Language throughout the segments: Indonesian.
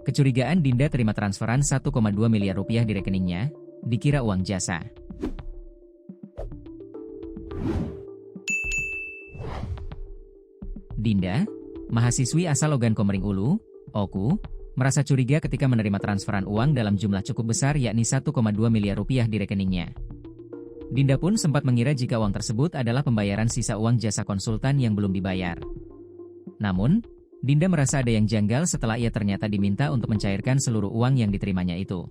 Kecurigaan Dinda terima transferan 1,2 miliar rupiah di rekeningnya, dikira uang jasa. Dinda, mahasiswi asal Ogan Komering Ulu, Oku, merasa curiga ketika menerima transferan uang dalam jumlah cukup besar yakni 1,2 miliar rupiah di rekeningnya. Dinda pun sempat mengira jika uang tersebut adalah pembayaran sisa uang jasa konsultan yang belum dibayar. Namun, Dinda merasa ada yang janggal setelah ia ternyata diminta untuk mencairkan seluruh uang yang diterimanya itu.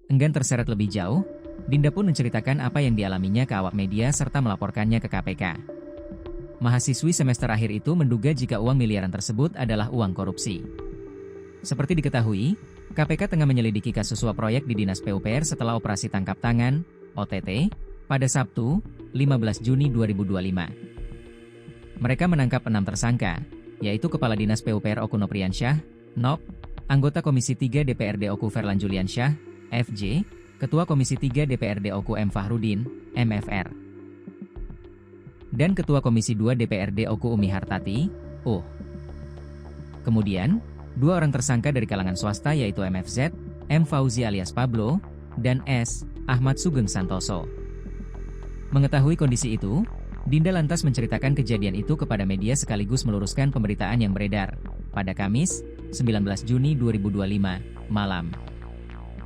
Enggan terseret lebih jauh, Dinda pun menceritakan apa yang dialaminya ke awak media serta melaporkannya ke KPK. Mahasiswi semester akhir itu menduga jika uang miliaran tersebut adalah uang korupsi. Seperti diketahui, KPK tengah menyelidiki kasus suap proyek di Dinas PUPR setelah operasi tangkap tangan, OTT, pada Sabtu, 15 Juni 2025. Mereka menangkap 6 tersangka, yaitu Kepala Dinas PUPR Oku Nopriansyah, NOP, anggota Komisi 3 DPRD Oku Ferlan Juliansyah, FJ, Ketua Komisi 3 DPRD Oku M. Fahrudin, MFR, dan Ketua Komisi 2 DPRD Oku Umi Hartati, UH. Kemudian, 2 orang tersangka dari kalangan swasta yaitu MFZ, M. Fauzi alias Pablo, dan S. Ahmad Sugeng Santoso. Mengetahui kondisi itu, Dinda lantas menceritakan kejadian itu kepada media sekaligus meluruskan pemberitaan yang beredar pada Kamis, 19 Juni 2025, malam.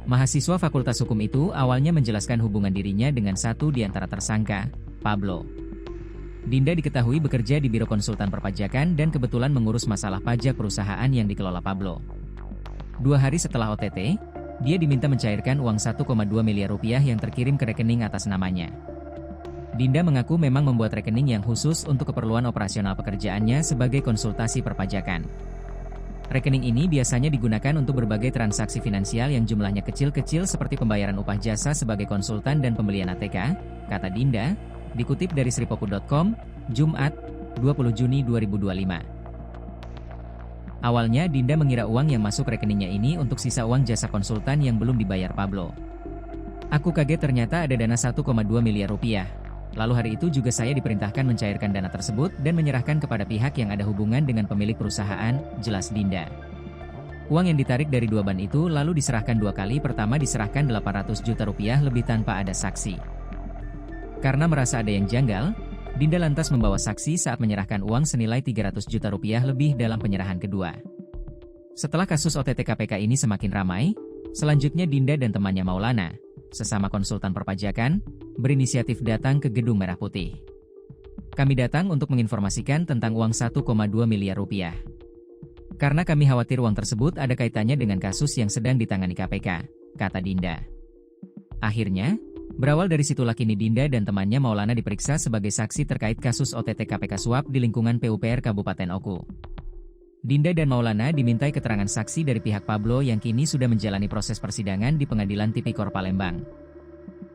Mahasiswa Fakultas Hukum itu awalnya menjelaskan hubungan dirinya dengan satu di antara tersangka, Pablo. Dinda diketahui bekerja di Biro Konsultan Perpajakan dan kebetulan mengurus masalah pajak perusahaan yang dikelola Pablo. 2 hari setelah OTT, dia diminta mencairkan uang 1,2 miliar rupiah yang terkirim ke rekening atas namanya. Dinda mengaku memang membuat rekening yang khusus untuk keperluan operasional pekerjaannya sebagai konsultasi perpajakan. Rekening ini biasanya digunakan untuk berbagai transaksi finansial yang jumlahnya kecil-kecil seperti pembayaran upah jasa sebagai konsultan dan pembelian ATK, kata Dinda, dikutip dari sripoku.com, Jumat, 20 Juni 2025. Awalnya Dinda mengira uang yang masuk rekeningnya ini untuk sisa uang jasa konsultan yang belum dibayar Pablo. Aku kaget ternyata ada dana 1,2 miliar rupiah. Lalu hari itu juga saya diperintahkan mencairkan dana tersebut dan menyerahkan kepada pihak yang ada hubungan dengan pemilik perusahaan, jelas Dinda. Uang yang ditarik dari 2 ban itu lalu diserahkan 2 kali, pertama diserahkan 800 juta rupiah lebih tanpa ada saksi. Karena merasa ada yang janggal, Dinda lantas membawa saksi saat menyerahkan uang senilai 300 juta rupiah lebih dalam penyerahan kedua. Setelah kasus OTT KPK ini semakin ramai, selanjutnya Dinda dan temannya Maulana, sesama konsultan perpajakan, berinisiatif datang ke Gedung Merah Putih. Kami datang untuk menginformasikan tentang uang 1,2 miliar rupiah. Karena kami khawatir uang tersebut ada kaitannya dengan kasus yang sedang ditangani KPK, kata Dinda. Akhirnya, berawal dari situlah kini Dinda dan temannya Maulana diperiksa sebagai saksi terkait kasus OTT KPK suap di lingkungan PUPR Kabupaten Oku. Dinda dan Maulana dimintai keterangan saksi dari pihak Pablo yang kini sudah menjalani proses persidangan di Pengadilan Tipikor Palembang.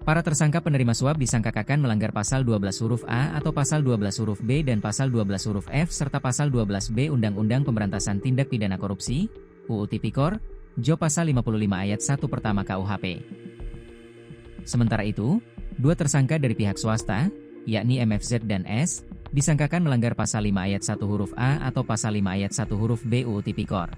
Para tersangka penerima suap disangkakan melanggar pasal 12 huruf A atau pasal 12 huruf B dan pasal 12 huruf F serta pasal 12B Undang-Undang Pemberantasan Tindak Pidana Korupsi, UU Tipikor, Jo pasal 55 ayat 1 pertama KUHP. Sementara itu, 2 tersangka dari pihak swasta, yakni MFZ dan S, disangkakan melanggar pasal 5 ayat 1 huruf A atau pasal 5 ayat 1 huruf B UU Tipikor.